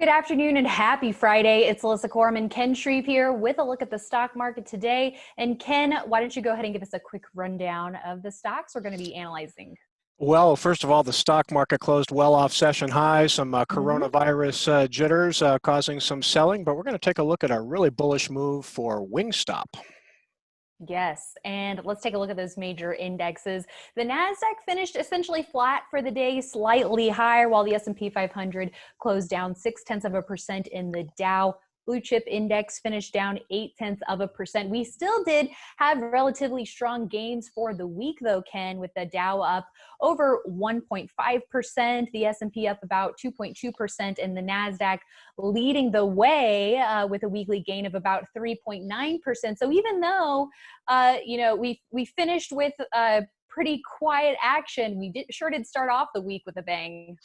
Good afternoon and happy Friday. It's Alissa, Coram, and Ken Shreve here with a look at the stock market today. And Ken, why don't you go ahead and give us a quick rundown of the stocks we're going to be analyzing? Well, first of all, the stock market closed well off session highs, some hmm coronavirus jitters causing some selling, but we're going to take a look at a really bullish move for Wingstop. Yes, and let's take a look at those major indexes. The Nasdaq finished essentially flat for the day, slightly higher, while the S&P 500 closed down 0.6%, in the Dow Blue Chip Index finished down 0.8%. We still did have relatively strong gains for the week, though, Ken, with the Dow up over 1.5%, the S&P up about 2.2%, and the Nasdaq leading the way with a weekly gain of about 3.9%. So even though we finished with pretty quiet action, sure did start off the week with a bang.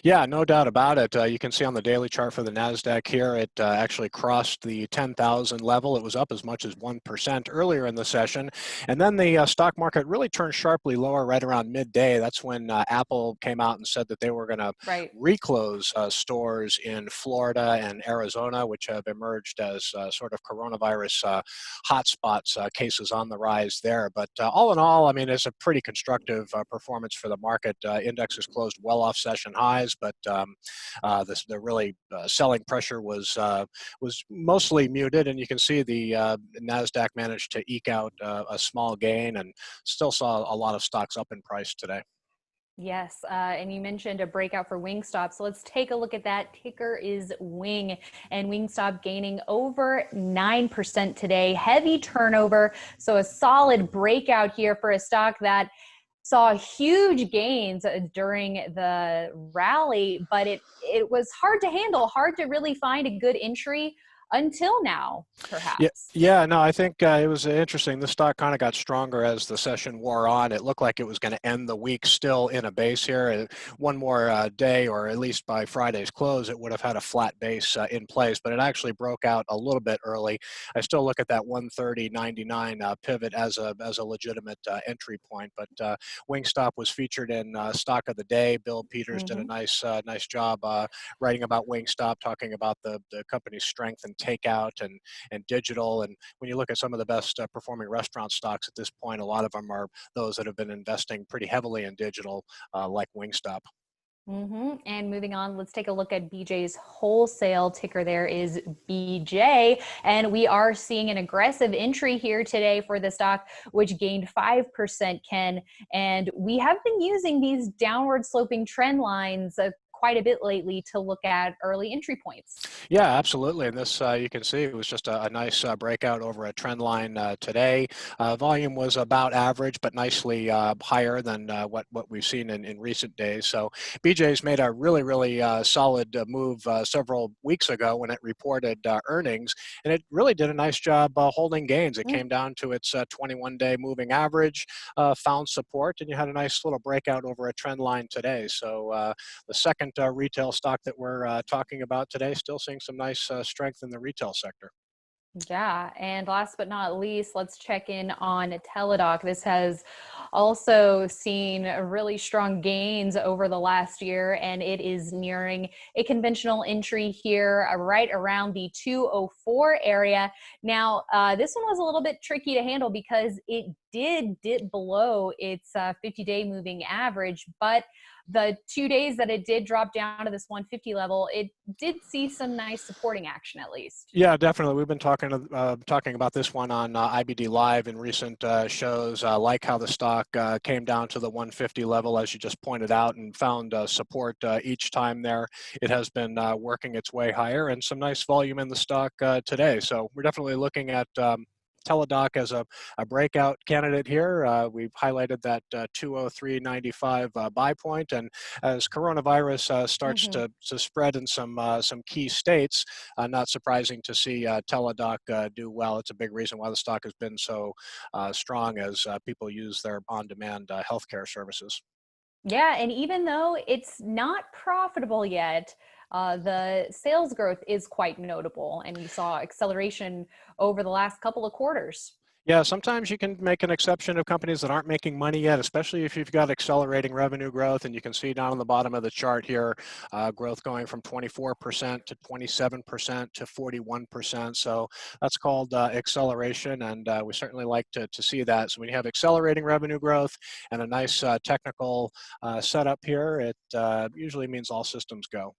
Yeah, no doubt about it. You can see on the daily chart for the Nasdaq here, it actually crossed the 10,000 level. It was up as much as 1% earlier in the session. And then the stock market really turned sharply lower right around midday. That's when Apple came out and said that they were going to Right. reclose stores in Florida and Arizona, which have emerged as sort of coronavirus hotspots, cases on the rise there. But all in all, I mean, it's a pretty constructive performance for the market. Indexes closed well off session highs, but the really selling pressure was mostly muted, and you can see the Nasdaq managed to eke out a small gain, and still saw a lot of stocks up in price today. Yes, and you mentioned a breakout for Wingstop, so let's take a look at that. Ticker is Wing, and Wingstop gaining over 9% today. Heavy turnover, so a solid breakout here for a stock that saw huge gains during the rally, but it was hard to handle, hard to really find a good entry until now, Yeah, perhaps. yeah, no, I think it was interesting. The stock kind of got stronger as the session wore on. It looked like it was going to end the week still in a base here. One more day, or at least by Friday's close, it would have had a flat base in place, but it actually broke out a little bit early. I still look at that 130.99 pivot as a legitimate entry point, but Wingstop was featured in Stock of the Day. Bill Peters did a hmm nice job writing about Wingstop, talking about the company's strength and takeout and digital. And when you look at some of the best performing restaurant stocks at this point, a lot of them are those that have been investing pretty heavily in digital, like Wingstop. And moving on, let's take a look at BJ's Wholesale. Ticker there is BJ. And we are seeing an aggressive entry here today for the stock, which gained 5%, Ken. And we have been using these downward sloping trend lines quite a bit lately to look at early entry points. Yeah, absolutely. And this, you can see, it was just a nice breakout over a trend line today. Volume was about average, but nicely higher than what we've seen in recent days. So BJ's made a really solid move several weeks ago when it reported earnings, and it really did a nice job holding gains. It came down to its 21-day moving average, found support, and you had a nice little breakout over a trend line today. So the second retail stock that we're talking about today, still seeing some nice strength in the retail sector. Yeah, and last but not least, let's check in on Teladoc. This has also seen really strong gains over the last year, and it is nearing a conventional entry here right around the 204 area. Now, this one was a little bit tricky to handle because it did dip below its 50-day moving average, but the 2 days that it did drop down to this 150 level, it did see some nice supporting action at least. Yeah, definitely. We've been talking about this one on IBD Live in recent shows. Like how the stock came down to the 150 level, as you just pointed out, and found support each time there. It has been working its way higher, and some nice volume in the stock today. So we're definitely looking at Teladoc as a breakout candidate here. We've highlighted that 203.95 buy point, and as coronavirus starts Mhm. to spread in some key states, not surprising to see Teladoc do well. It's a big reason why the stock has been so strong as people use their on-demand healthcare services. Yeah, and even though it's not profitable yet, the sales growth is quite notable, and we saw acceleration over the last couple of quarters. Yeah, sometimes you can make an exception of companies that aren't making money yet, especially if you've got accelerating revenue growth. And you can see down on the bottom of the chart here, growth going from 24% to 27% to 41%. So that's called acceleration, and we certainly like to see that. So when you have accelerating revenue growth and a nice technical setup here, it usually means all systems go.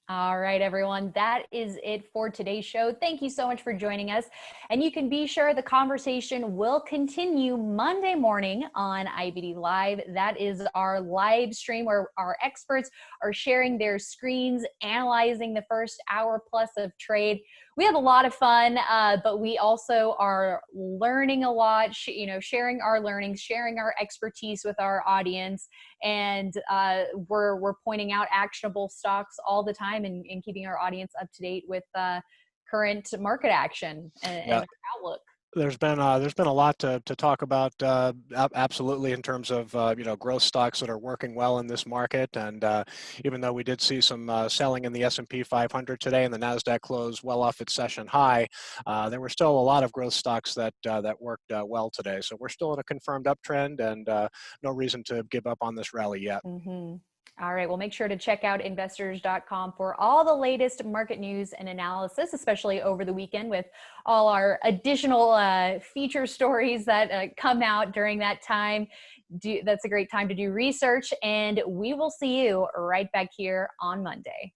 All right, everyone. That is it for today's show. Thank you so much for joining us. And you can be sure the conversation will continue Monday morning on IBD Live. That is our live stream where our experts are sharing their screens, analyzing the first hour plus of trade. We have a lot of fun, but we also are learning a lot, sharing our learnings, sharing our expertise with our audience. And we're pointing out actionable stocks all the time and keeping our audience up to date with current market action and Yeah. our outlook. There's been a lot to talk about, absolutely, in terms of growth stocks that are working well in this market. And even though we did see some selling in the S&P 500 today and the Nasdaq closed well off its session high, there were still a lot of growth stocks that worked well today. So we're still in a confirmed uptrend, and no reason to give up on this rally yet. Mm-hmm. All right. Well, make sure to check out investors.com for all the latest market news and analysis, especially over the weekend with all our additional feature stories that come out during that time. That's a great time to do research, and we will see you right back here on Monday.